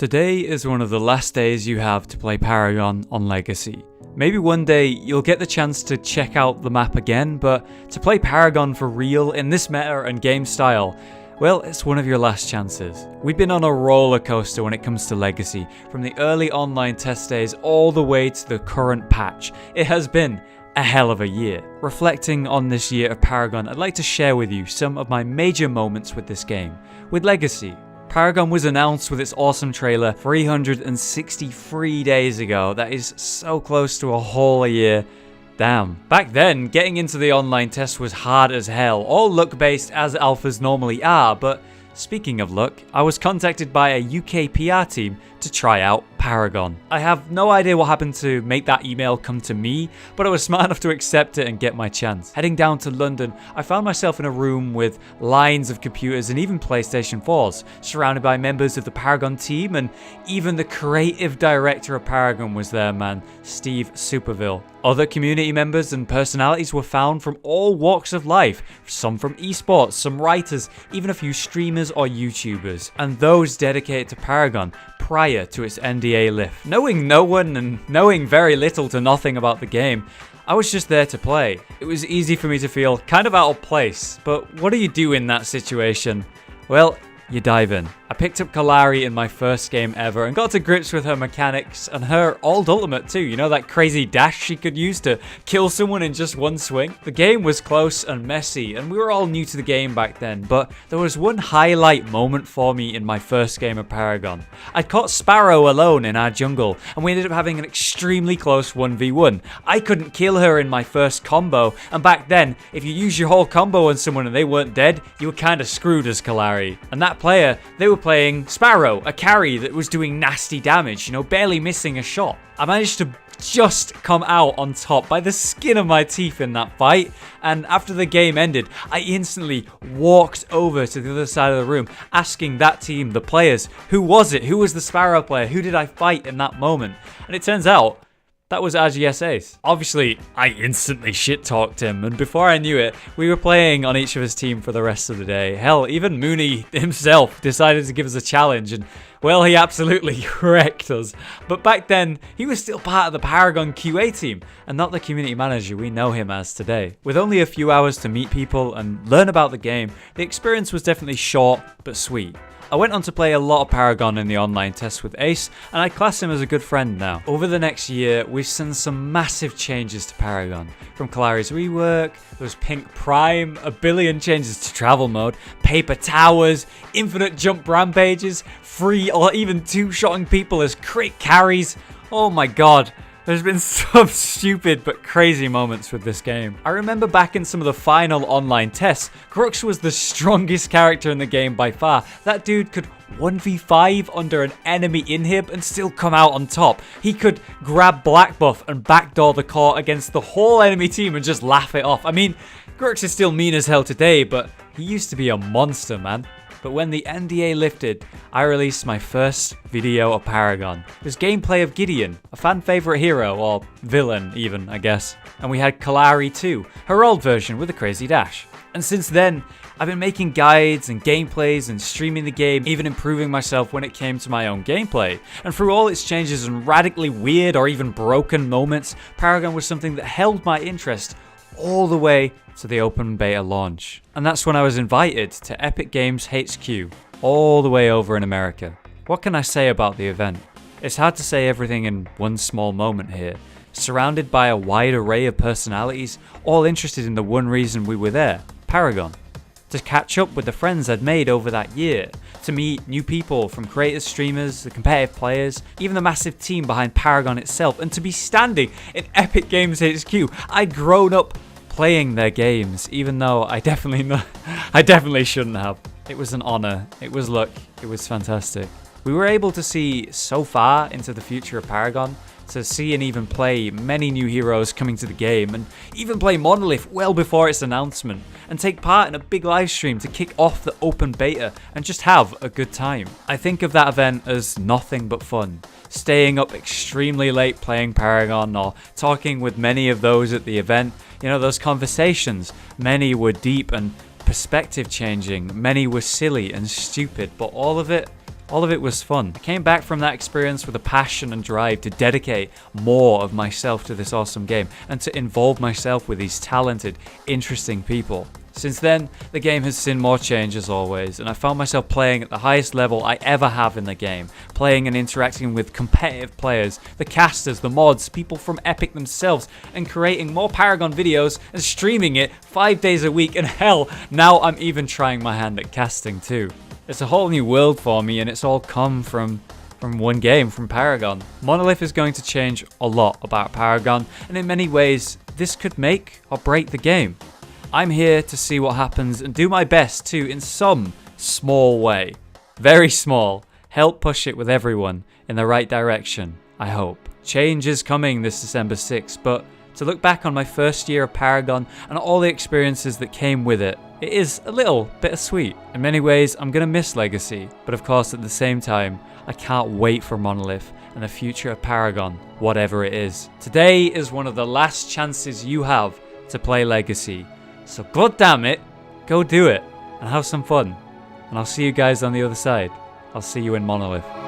Today is one of the last days you have to play Paragon on Legacy. Maybe one day you'll get the chance to check out the map again, but to play Paragon for real in this meta and game style, well, it's one of your last chances. We've been on a roller coaster when it comes to Legacy, from the early online test days all the way to the current patch. It has been a hell of a year. Reflecting on this year of Paragon, I'd like to share with you some of my major moments with this game. With Legacy, Paragon was announced with its awesome trailer 363 days ago. That is so close to a whole year. Damn. Back then, getting into the online test was hard as hell, all luck-based as alphas normally are, but speaking of luck, I was contacted by a UK PR team to try out Paragon. I have no idea what happened to make that email come to me, but I was smart enough to accept it and get my chance. Heading down to London, I found myself in a room with lines of computers and even PlayStation 4s, surrounded by members of the Paragon team, and even the creative director of Paragon was there, man, Steve Superville. Other community members and personalities were found from all walks of life, some from esports, some writers, even a few streamers or YouTubers, and those dedicated to Paragon prior to its NDA lift. Knowing no one and knowing very little to nothing about the game, I was just there to play. It was easy for me to feel kind of out of place, but what do you do in that situation? Well, you dive in. I picked up Kalari in my first game ever and got to grips with her mechanics and her old ultimate too. You know, that crazy dash she could use to kill someone in just one swing? The game was close and messy, and we were all new to the game back then, but there was one highlight moment for me in my first game of Paragon. I'd caught Sparrow alone in our jungle, and we ended up having an extremely close 1v1. I couldn't kill her in my first combo, and back then, if you use your whole combo on someone and they weren't dead, you were kinda screwed as Kalari. And that player, they were playing Sparrow, a carry that was doing nasty damage, you know, barely missing a shot. I managed to just come out on top by the skin of my teeth in that fight, and after the game ended, I instantly walked over to the other side of the room, asking that team, the players, who was it? Who was the Sparrow player? Who did I fight in that moment? And it turns out, that was RGS Ace. Obviously, I instantly shit-talked him, and before I knew it, we were playing on each of his team for the rest of the day. Hell, even Mooney himself decided to give us a challenge, and well, he absolutely wrecked us. But back then, he was still part of the Paragon QA team, and not the community manager we know him as today. With only a few hours to meet people and learn about the game, the experience was definitely short, but sweet. I went on to play a lot of Paragon in the online test with Ace, and I class him as a good friend now. Over the next year, we've seen some massive changes to Paragon. From Kalari's rework, there was Pink Prime, a billion changes to travel mode, paper towers, infinite jump rampages, free or even two-shotting people as crit carries. Oh my god. There's been some stupid but crazy moments with this game. I remember back in some of the final online tests, Grux was the strongest character in the game by far. That dude could 1v5 under an enemy inhib and still come out on top. He could grab black buff and backdoor the core against the whole enemy team and just laugh it off. I mean, Grux is still mean as hell today, but he used to be a monster, man. But when the NDA lifted, I released my first video of Paragon. It was gameplay of Gideon, a fan favorite hero, or villain even, I guess. And we had Kalari too, her old version with a crazy dash. And since then, I've been making guides and gameplays and streaming the game, even improving myself when it came to my own gameplay. And through all its changes and radically weird or even broken moments, Paragon was something that held my interest all the way to the open beta launch. And that's when I was invited to Epic Games HQ, all the way over in America. What can I say about the event? It's hard to say everything in one small moment here. Surrounded by a wide array of personalities, all interested in the one reason we were there, Paragon. To catch up with the friends I'd made over that year, to meet new people from creators, streamers, the competitive players, even the massive team behind Paragon itself, and to be standing in Epic Games HQ. I'd grown up playing their games, even though I definitely shouldn't have. It was an honor, it was luck, it was fantastic. We were able to see so far into the future of Paragon, to see and even play many new heroes coming to the game, and even play Monolith well before its announcement, and take part in a big live stream to kick off the open beta and just have a good time. I think of that event as nothing but fun. Staying up extremely late playing Paragon, or talking with many of those at the event. You know, those conversations, many were deep and perspective changing, many were silly and stupid, but all of it All of it was fun. I came back from that experience with a passion and drive to dedicate more of myself to this awesome game and to involve myself with these talented, interesting people. Since then, the game has seen more change as always, and I found myself playing at the highest level I ever have in the game, playing and interacting with competitive players, the casters, the mods, people from Epic themselves, and creating more Paragon videos and streaming it 5 days a week, and hell, now I'm even trying my hand at casting too. It's a whole new world for me, and it's all come from one game, from Paragon. Monolith is going to change a lot about Paragon, and in many ways, this could make or break the game. I'm here to see what happens and do my best to, in some small way, very small, help push it with everyone in the right direction, I hope. Change is coming this December 6th, but to look back on my first year of Paragon and all the experiences that came with it, it is a little bittersweet. In many ways, I'm gonna miss Legacy, but of course at the same time, I can't wait for Monolith and the future of Paragon, whatever it is. Today is one of the last chances you have to play Legacy. So god damn it, go do it and have some fun. And I'll see you guys on the other side. I'll see you in Monolith.